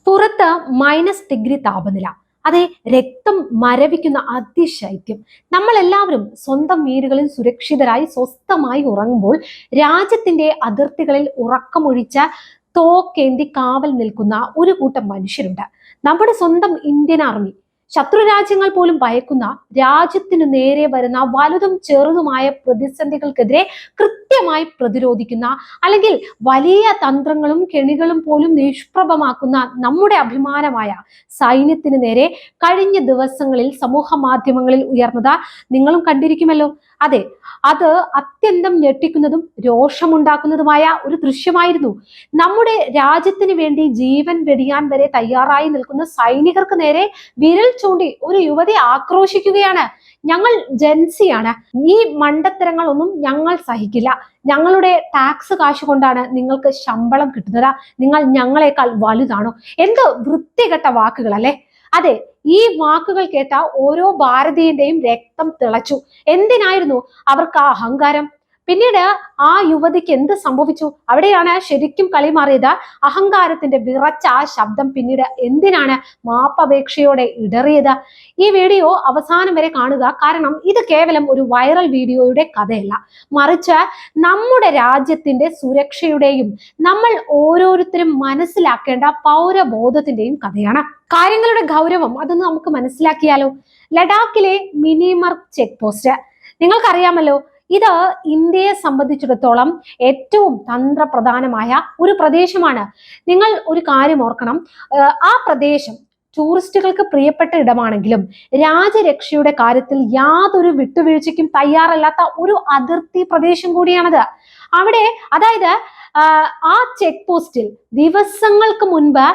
പുറത്ത് -डिग्री താപനില. അതെ, രക്തം മരവിക്കുന്ന അതിശൈത്യം. നമ്മൾ എല്ലാവരും സ്വന്തം വീടുകളിൽ സുരക്ഷിതരായി സ്വസ്ഥമായി ഉറങ്ങുമ്പോൾ രാജ്യത്തിന്റെ അതിർത്തികളിൽ ഉറക്കമൊഴിച്ച തോക്കേന്തി കാവൽ നിൽക്കുന്ന ഒരു കൂട്ടം മനുഷ്യരുണ്ട്. നമ്മുടെ സ്വന്തം ഇന്ത്യൻ ആർമി. ശത്രു രാജ്യങ്ങൾ പോലും ഭയക്കുന്ന, രാജ്യത്തിനു നേരെ വരുന്ന വലുതും ചെറുതുമായ പ്രതിസന്ധികൾക്കെതിരെ കൃത്യമായി പ്രതിരോധിക്കുന്ന, അല്ലെങ്കിൽ വലിയ തന്ത്രങ്ങളും കെണികളും പോലും നിഷ്പ്രഭമാക്കുന്ന നമ്മുടെ അഭിമാനമായ സൈന്യത്തിന് നേരെ കഴിഞ്ഞ ദിവസങ്ങളിൽ സമൂഹ മാധ്യമങ്ങളിൽ ഉയർന്നത് നിങ്ങളും കണ്ടിരിക്കുമല്ലോ. അതെ, അത് അത്യന്തം ഞെട്ടിക്കുന്നതും രോഷമുണ്ടാക്കുന്നതുമായ ഒരു ദൃശ്യമായിരുന്നു. നമ്മുടെ രാജ്യത്തിന് വേണ്ടി ജീവൻ വെടിയാൻ വരെ തയ്യാറായി നിൽക്കുന്ന സൈനികർക്ക് നേരെ വിരൽ ചൂണ്ടി ഒരു യുവതി ആക്രോശിക്കുകയാണ്. ഞങ്ങൾ ജൻസിയാണ്, ഈ മണ്ടത്തരങ്ങളൊന്നും ഞങ്ങൾ സഹിക്കില്ല. ഞങ്ങളുടെ ടാക്സ് കാശ് കൊണ്ടാണ് നിങ്ങൾക്ക് ശമ്പളം കിട്ടുന്നത്. നിങ്ങൾ ഞങ്ങളെക്കാൾ വലുതാണോ? എന്ത് വൃത്തികെട്ട വാക്കുകൾ അല്ലേ? അതെ, ഈ വാക്കുകൾ കേട്ട ഓരോ ഭാരതീയന്റെയും രക്തം തിളച്ചു. എന്തിനായിരുന്നു അവർക്ക് ആ അഹങ്കാരം? പിന്നീട് ആ യുവതിക്ക് എന്ത് സംഭവിച്ചു? അവിടെയാണ് ശരിക്കും കളി മാറിയത്. അഹങ്കാരത്തിന്റെ വിറച്ച ആ ശബ്ദം പിന്നീട് എന്തിനാണ് മാപ്പപേക്ഷയോടെ ഇടറിയത്? ഈ വീഡിയോ അവസാനം വരെ കാണുക. കാരണം ഇത് കേവലം ഒരു വൈറൽ വീഡിയോയുടെ കഥയല്ല, മറിച്ച് നമ്മുടെ രാജ്യത്തിന്റെ സുരക്ഷയുടെയും നമ്മൾ ഓരോരുത്തരും മനസ്സിലാക്കേണ്ട പൗരബോധത്തിന്റെയും കഥയാണ്. കാര്യങ്ങളുടെ ഗൗരവം അതൊന്ന് നമുക്ക് മനസ്സിലാക്കിയാലോ. ലഡാക്കിലെ മിനിമർഗ് ചെക്ക് പോസ്റ്റ് നിങ്ങൾക്കറിയാമല്ലോ. ഇത് ഇന്ത്യയെ സംബന്ധിച്ചിടത്തോളം ഏറ്റവും തന്ത്രപ്രധാനമായ ഒരു പ്രദേശമാണ്. നിങ്ങൾ ഒരു കാര്യം ഓർക്കണം, ആ പ്രദേശം ടൂറിസ്റ്റുകൾക്ക് പ്രിയപ്പെട്ട ഇടമാണെങ്കിലും രാജ്യരക്ഷയുടെ കാര്യത്തിൽ യാതൊരു വിട്ടുവീഴ്ചയ്ക്കും തയ്യാറല്ലാത്ത ഒരു അതിർത്തി പ്രദേശം കൂടിയാണത്. അവിടെ, അതായത് ആ ചെക്ക് പോസ്റ്റിൽ ദിവസങ്ങൾക്ക് മുൻപ്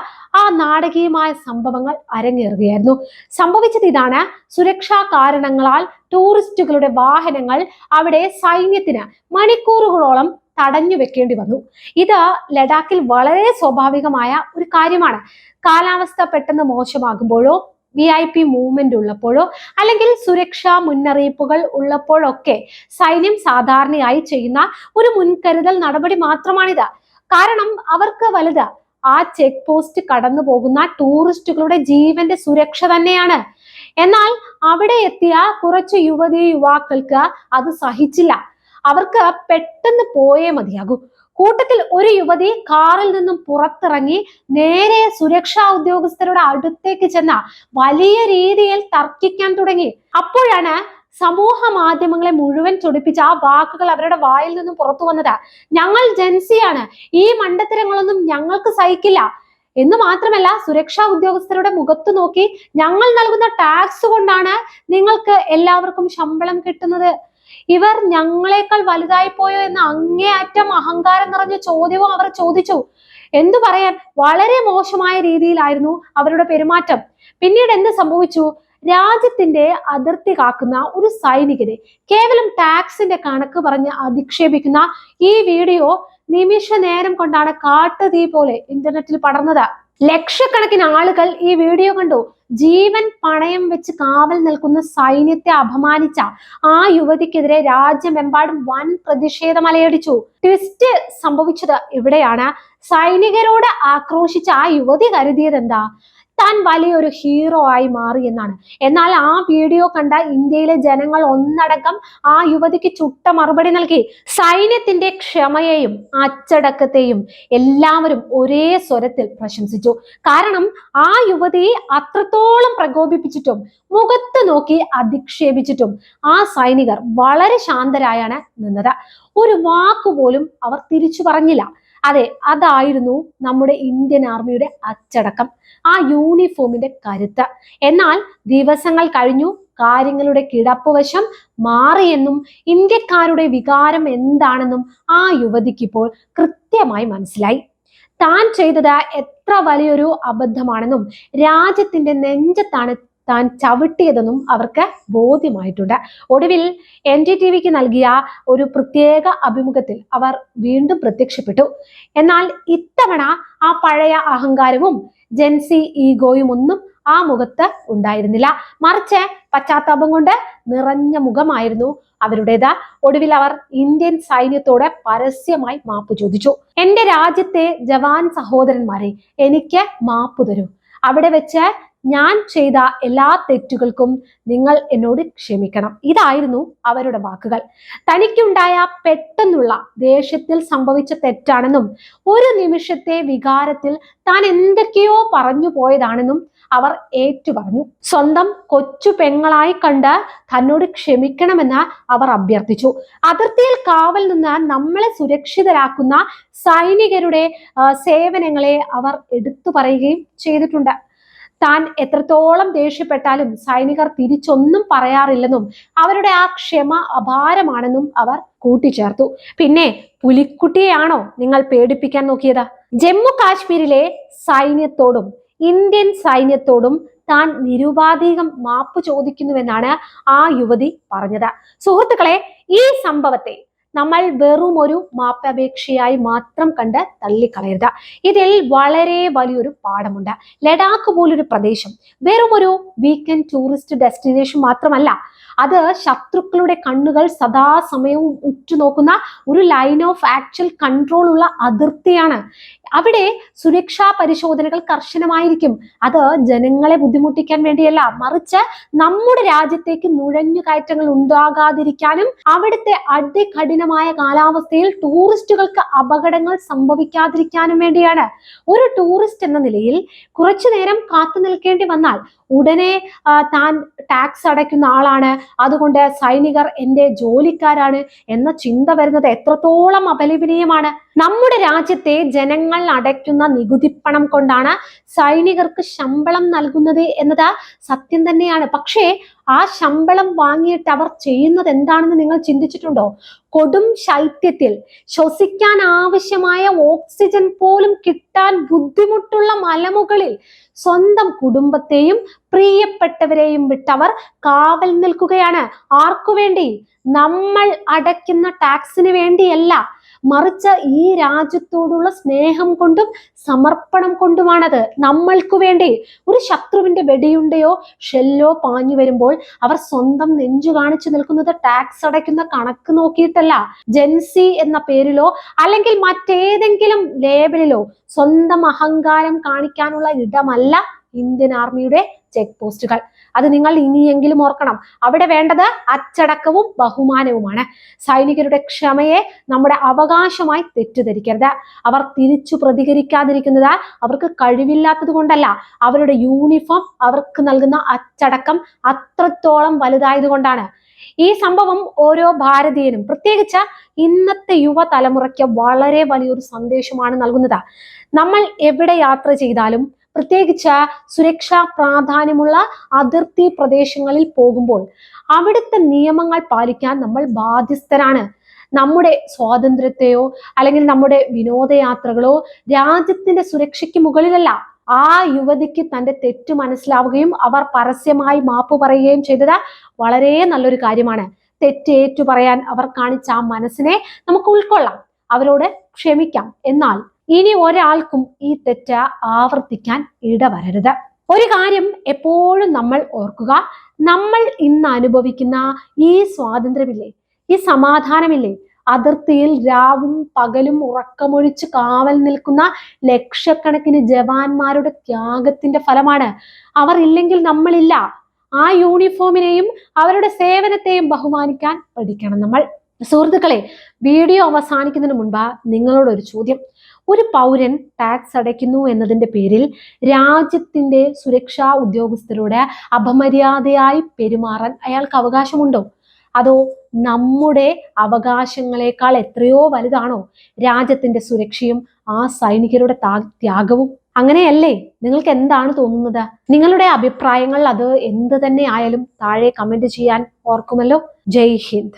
ആ നാടകീയമായ സംഭവങ്ങൾ അരങ്ങേറുകയായിരുന്നു. സംഭവിച്ചത് ഇതാണ്: സുരക്ഷാ കാരണങ്ങളാൽ ടൂറിസ്റ്റുകളുടെ വാഹനങ്ങൾ അവിടെ സൈന്യത്തിന് മണിക്കൂറുകളോളം തടഞ്ഞു വെക്കേണ്ടി വന്നു. ഇത് ലഡാക്കിൽ വളരെ സ്വാഭാവികമായ ഒരു കാര്യമാണ്. കാലാവസ്ഥ പെട്ടെന്ന് മോശമാകുമ്പോഴോ VIP മൂവ്മെന്റ് ഉള്ളപ്പോഴോ അല്ലെങ്കിൽ സുരക്ഷാ മുന്നറിയിപ്പുകൾ ഉള്ളപ്പോഴൊക്കെ സൈന്യം സാധാരണയായി ചെയ്യുന്ന ഒരു മുൻകരുതൽ നടപടി മാത്രമാണിത്. കാരണം അവർക്ക് വലുത് ആ ചെക്ക് പോസ്റ്റ് കടന്നു പോകുന്ന ടൂറിസ്റ്റുകളുടെ ജീവന്റെ സുരക്ഷ തന്നെയാണ്. എന്നാൽ അവിടെ എത്തിയ കുറച്ച് യുവാക്കൾക്ക് അത് സഹിച്ചില്ല. അവർക്ക് പെട്ടെന്ന് പോയേ മതിയാകൂ. കൂട്ടത്തിൽ ഒരു യുവതി കാറിൽ നിന്നും പുറത്തിറങ്ങി നേരെ സുരക്ഷാ ഉദ്യോഗസ്ഥരുടെ അടുത്തേക്ക് ചെന്ന വലിയ രീതിയിൽ തർക്കിക്കാൻ തുടങ്ങി. അപ്പോഴാണ് സമൂഹ മാധ്യമങ്ങളെ മുഴുവൻ ചൊടിപ്പിച്ച ആ വാക്കുകൾ അവരുടെ വായിൽ നിന്നും പുറത്തു വന്നത്: ഞങ്ങൾ ജൻസിയാണ്, ഈ മണ്ടത്തരങ്ങളൊന്നും ഞങ്ങൾക്ക് സഹിക്കില്ല എന്ന് മാത്രമല്ല, സുരക്ഷാ ഉദ്യോഗസ്ഥരുടെ മുഖത്ത് നോക്കി ഞങ്ങൾ നൽകുന്ന ടാക്സ് കൊണ്ടാണ് നിങ്ങൾക്ക് എല്ലാവർക്കും ശമ്പളം കിട്ടുന്നത്. ഇവർ ഞങ്ങളെക്കാൾ വലുതായി പോയോ എന്ന അങ്ങേയറ്റം അഹങ്കാരം നിറഞ്ഞ ചോദ്യവും അവർ ചോദിച്ചു. എന്തു പറയാൻ, വളരെ മോശമായ രീതിയിലായിരുന്നു അവരുടെ പെരുമാറ്റം. പിന്നീട് എന്ത് സംഭവിച്ചു? രാജ്യത്തിന്റെ അതിർത്തി കാക്കുന്ന ഒരു സൈനികനെ കേവലം ടാക്സിന്റെ കണക്ക് പറഞ്ഞ് അധിക്ഷേപിക്കുന്ന ഈ വീഡിയോ നിമിഷ നേരം കൊണ്ടാണ് കാട്ടുതീ പോലെ ഇന്റർനെറ്റിൽ പടർന്നത്. ലക്ഷക്കണക്കിന് ആളുകൾ ഈ വീഡിയോ കണ്ടു. ജീവൻ പണയം വെച്ച് കാവൽ നിൽക്കുന്ന സൈന്യത്തെ അപമാനിച്ച ആ യുവതിക്കെതിരെ രാജ്യമെമ്പാടും വൻ പ്രതിഷേധം അലയടിച്ചു. ട്വിസ്റ്റ് സംഭവിച്ചത് ഇവിടെയാണ്. സൈനികരോട് ആക്രോശിച്ച ആ യുവതി കരുതിയത് എന്താ? താൻ വലിയൊരു ഹീറോ ആയി മാറി എന്നാണ്. എന്നാൽ ആ വീഡിയോ കണ്ട ഇന്ത്യയിലെ ജനങ്ങൾ ഒന്നടങ്കം ആ യുവതിക്ക് ചുട്ട മറുപടി നൽകി. സൈന്യത്തിന്റെ ക്ഷമയെയും അച്ചടക്കത്തെയും എല്ലാവരും ഒരേ സ്വരത്തിൽ പ്രശംസിച്ചു. കാരണം ആ യുവതി അത്രത്തോളം പ്രകോപിപ്പിച്ചിട്ടും മുഖത്ത് നോക്കി അധിക്ഷേപിച്ചിട്ടും ആ സൈനികർ വളരെ ശാന്തരായാണ് നിന്നത്. ഒരു വാക്കുപോലും അവർ തിരിച്ചു പറഞ്ഞില്ല. അതെ, അതായിരുന്നു നമ്മുടെ ഇന്ത്യൻ ആർമിയുടെ അച്ചടക്കം, ആ യൂണിഫോമിന്റെ കരുത്ത്. എന്നാൽ ദിവസങ്ങൾ കഴിഞ്ഞു, കാര്യങ്ങളുടെ കിടപ്പുവശം മാറിയെന്നും ഇന്ത്യക്കാരുടെ വികാരം എന്താണെന്നും ആ യുവതിക്ക് ഇപ്പോൾ കൃത്യമായി മനസ്സിലായി. താൻ ചെയ്തത് എത്ര വലിയൊരു അബദ്ധമാണെന്നും രാജ്യത്തിന്റെ നെഞ്ചത്താണ് താൻ ചവിട്ടിയതെന്നും അവർക്ക് ബോധ്യമായിട്ടുണ്ട്. ഒടുവിൽ NDTVക്ക് നൽകിയ ഒരു പ്രത്യേക അഭിമുഖത്തിൽ അവർ വീണ്ടും പ്രത്യക്ഷപ്പെട്ടു. എന്നാൽ ഇത്തവണ ആ പഴയ അഹങ്കാരവും ജൻസി ഈഗോയും ഒന്നും ആ മുഖത്ത് ഉണ്ടായിരുന്നില്ല. മറിച്ച് പശ്ചാത്താപം കൊണ്ട് നിറഞ്ഞ മുഖമായിരുന്നു അവരുടേത്. ഒടുവിൽ അവർ ഇന്ത്യൻ സൈന്യത്തോട് പരസ്യമായി മാപ്പ് ചോദിച്ചു. എന്റെ രാജ്യത്തെ ജവാൻ സഹോദരന്മാരെ, എനിക്ക് മാപ്പ് തരൂ. അവിടെ വെച്ച് ഞാൻ ചെയ്ത എല്ലാ തെറ്റുകൾക്കും നിങ്ങൾ എന്നോട് ക്ഷമിക്കണം. ഇതായിരുന്നു അവരുടെ വാക്കുകൾ. തനിക്കുണ്ടായ പെട്ടെന്നുള്ള ദേഷ്യത്തിൽ സംഭവിച്ച തെറ്റാണെന്നും ഒരു നിമിഷത്തെ വികാരത്തിൽ താൻ എന്തൊക്കെയോ പറഞ്ഞു പോയതാണെന്നും അവർ ഏറ്റുപറഞ്ഞു. സ്വന്തം കൊച്ചു പെങ്ങളായി കണ്ട് തന്നോട് ക്ഷമിക്കണമെന്ന് അവർ അഭ്യർത്ഥിച്ചു. അതിർത്തിയിൽ കാവൽ നിന്ന് നമ്മളെ സുരക്ഷിതരാക്കുന്ന സൈനികരുടെ സേവനങ്ങളെ അവർ എടുത്തു പറയുകയും ചെയ്തിട്ടുണ്ട്. താൻ എത്രത്തോളം ദേഷ്യപ്പെട്ടാലും സൈനികർ തിരിച്ചൊന്നും പറയാറില്ലെന്നും അവരുടെ ആ ക്ഷമ അപാരമാണെന്നും അവർ കൂട്ടിച്ചേർത്തു. പിന്നെ പുലിക്കുട്ടിയെയാണോ നിങ്ങൾ പേടിപ്പിക്കാൻ നോക്കിയത്? ജമ്മു കാശ്മീരിലെ സൈന്യത്തോടും ഇന്ത്യൻ സൈന്യത്തോടും താൻ നിരുപാധികം മാപ്പ് ചോദിക്കുന്നുവെന്നാണ് ആ യുവതി പറഞ്ഞത്. സുഹൃത്തുക്കളെ, ഈ സംഭവത്തെ നമ്മൾ വെറും ഒരു മാപ്പപേക്ഷയായി മാത്രം കണ്ട് തള്ളിക്കളയരുത്. ഇതിൽ വളരെ വലിയൊരു പാഠമുണ്ട്. ലഡാക്ക് പോലൊരു പ്രദേശം വെറും ഒരു വീക്കെൻഡ് ടൂറിസ്റ്റ് ഡെസ്റ്റിനേഷൻ മാത്രമല്ല, അത് ശത്രുക്കളുടെ കണ്ണുകൾ സദാസമയവും ഉറ്റുനോക്കുന്ന ഒരു ലൈൻ ഓഫ് ആക്ച്വൽ കൺട്രോൾ ഉള്ള അതിർത്തിയാണ്. അവിടെ സുരക്ഷാ പരിശോധനകൾ കർശനമായിരിക്കും. അത് ജനങ്ങളെ ബുദ്ധിമുട്ടിക്കാൻ വേണ്ടിയല്ല, മറിച്ച് നമ്മുടെ രാജ്യത്തേക്ക് നുഴഞ്ഞുകയറ്റങ്ങൾ ഉണ്ടാകാതിരിക്കാനും അവിടുത്തെ അതികഠിനമായ കാലാവസ്ഥയിൽ ടൂറിസ്റ്റുകൾക്ക് അപകടങ്ങൾ സംഭവിക്കാതിരിക്കാനും വേണ്ടിയാണ്. ഒരു ടൂറിസ്റ്റ് എന്ന നിലയിൽ കുറച്ചു നേരം കാത്തു നിൽക്കേണ്ടി വന്നാൽ ഉടനെ താൻ ടാക്സ് അടയ്ക്കുന്ന ആളാണ്, അതുകൊണ്ട് സൈനികർ എൻ്റെ ജോലിക്കാരാണ് എന്ന ചിന്ത വരുന്നത് എത്രത്തോളം അപലപനീയമാണ്. നമ്മുടെ രാജ്യത്തെ ജനങ്ങൾ അടയ്ക്കുന്ന നികുതിപ്പണം കൊണ്ടാണ് സൈനികർക്ക് ശമ്പളം നൽകുന്നത് എന്നത് സത്യം തന്നെയാണ്. പക്ഷേ ആ ശമ്പളം വാങ്ങിയിട്ട് അവർ ചെയ്യുന്നത് എന്താണെന്ന് നിങ്ങൾ ചിന്തിച്ചിട്ടുണ്ടോ? കൊടും ശൈത്യത്തിൽ ശ്വസിക്കാൻ ആവശ്യമായ ഓക്സിജൻ പോലും കിട്ടാൻ ബുദ്ധിമുട്ടുള്ള മലമുകളിൽ സ്വന്തം കുടുംബത്തെയും പ്രിയപ്പെട്ടവരെയും വിട്ടവർ കാവൽ നിൽക്കുകയാണ്. ആർക്കു വേണ്ടി? നമ്മൾ അടയ്ക്കുന്ന ടാക്സിന് വേണ്ടിയല്ല, മറിച്ച് ഈ രാജ്യത്തോടുള്ള സ്നേഹം കൊണ്ടും സമർപ്പണം കൊണ്ടുമാണത്. നമ്മൾക്ക് വേണ്ടി. ഒരു ശത്രുവിന്റെ വെടിയുണ്ടയോ ഷെല്ലോ പാഞ്ഞു വരുമ്പോൾ അവർ സ്വന്തം നെഞ്ചു കാണിച്ചു നിൽക്കുന്നത് ടാക്സ് അടയ്ക്കുന്ന കണക്ക് നോക്കിയിട്ടല്ല, ജെൻസി എന്ന പേരിലോ അല്ലെങ്കിൽ മറ്റേതെങ്കിലും ലേബലിലോ സ്വന്തം അഹങ്കാരം കാണിക്കാനുള്ള ഇടമല്ല ഇന്ത്യൻ ആർമിയുടെ ചെക്ക് പോസ്റ്റുകൾ. അത് നിങ്ങൾ ഇനിയെങ്കിലും ഓർക്കണം. അവിടെ വേണ്ടത് അച്ചടക്കവും ബഹുമാനവുമാണ്. സൈനികരുടെ ക്ഷമയെ നമ്മുടെ അവകാശമായി തെറ്റിദ്ധരിക്കരുത്. അവർ തിരിച്ചു പ്രതികരിക്കാതിരിക്കുന്നത് അവർക്ക് കഴിവില്ലാത്തത് കൊണ്ടല്ല, അവരുടെ യൂണിഫോം അവർക്ക് നൽകുന്ന അച്ചടക്കം അത്രത്തോളം വലുതായതുകൊണ്ടാണ്. ഈ സംഭവം ഓരോ ഭാരതീയനും, പ്രത്യേകിച്ച് ഇന്നത്തെ യുവതലമുറയ്ക്ക് വളരെ വലിയൊരു സന്ദേശമാണ് നൽകുന്നത്. നമ്മൾ എവിടെ യാത്ര ചെയ്താലും, പ്രത്യേകിച്ച് സുരക്ഷാ പ്രാധാന്യമുള്ള അതിർത്തി പ്രദേശങ്ങളിൽ പോകുമ്പോൾ അവിടുത്തെ നിയമങ്ങൾ പാലിക്കാൻ നമ്മൾ ബാധ്യസ്ഥരാണ്. നമ്മുടെ സ്വാതന്ത്ര്യത്തെയോ അല്ലെങ്കിൽ നമ്മുടെ വിനോദയാത്രകളോ രാജ്യത്തിന്റെ സുരക്ഷയ്ക്ക് മുകളിലല്ല. ആ യുവതിക്ക് തന്റെ തെറ്റ് മനസ്സിലാവുകയും അവർ പരസ്യമായി മാപ്പ് പറയുകയും ചെയ്തത് വളരെ നല്ലൊരു കാര്യമാണ്. തെറ്റേറ്റു പറയാൻ അവർ കാണിച്ച ആ മനസ്സിനെ നമുക്ക് ഉൾക്കൊള്ളാം, അവരോട് ക്ഷമിക്കാം. എന്നാൽ ഇനി ഒരാൾക്കും ഈ തെറ്റ് ആവർത്തിക്കാൻ ഇടവരരുത്. ഒരു കാര്യം എപ്പോഴും നമ്മൾ ഓർക്കുക, നമ്മൾ ഇന്ന് അനുഭവിക്കുന്ന ഈ സ്വാതന്ത്ര്യമില്ലേ, ഈ സമാധാനമില്ലേ, അതിർത്തിയിൽ രാവും പകലും ഉറക്കമൊഴിച്ച് കാവൽ നിൽക്കുന്ന ലക്ഷക്കണക്കിന് ജവാന്മാരുടെ ത്യാഗത്തിന്റെ ഫലമാണ്. അവർ ഇല്ലെങ്കിൽ നമ്മളില്ല. ആ യൂണിഫോമിനെയും അവരുടെ സേവനത്തെയും ബഹുമാനിക്കാൻ പഠിക്കണം നമ്മൾ. സുഹൃത്തുക്കളെ, വീഡിയോ അവസാനിക്കുന്നതിന് മുൻപ് നിങ്ങളോടൊരു ചോദ്യം. ഒരു പൗരൻ ടാക്സ് അടയ്ക്കുന്നു എന്നതിന്റെ പേരിൽ രാജ്യത്തിന്റെ സുരക്ഷാ ഉദ്യോഗസ്ഥരോട് അപമര്യാദയായി പെരുമാറാൻ അയാൾക്ക് അവകാശമുണ്ടോ? അതോ നമ്മുടെ അവകാശങ്ങളെക്കാൾ എത്രയോ വലുതാണോ രാജ്യത്തിന്റെ സുരക്ഷയും ആ സൈനികരുടെ ത്യാഗവും? അങ്ങനെയല്ലേ? നിങ്ങൾക്ക് എന്താണ് തോന്നുന്നത്? നിങ്ങളുടെ അഭിപ്രായങ്ങൾ അത് എന്ത് തന്നെ ആയാലും താഴെ കമന്റ് ചെയ്യാൻ ഓർക്കുമല്ലോ. ജയ് ഹിന്ദ്.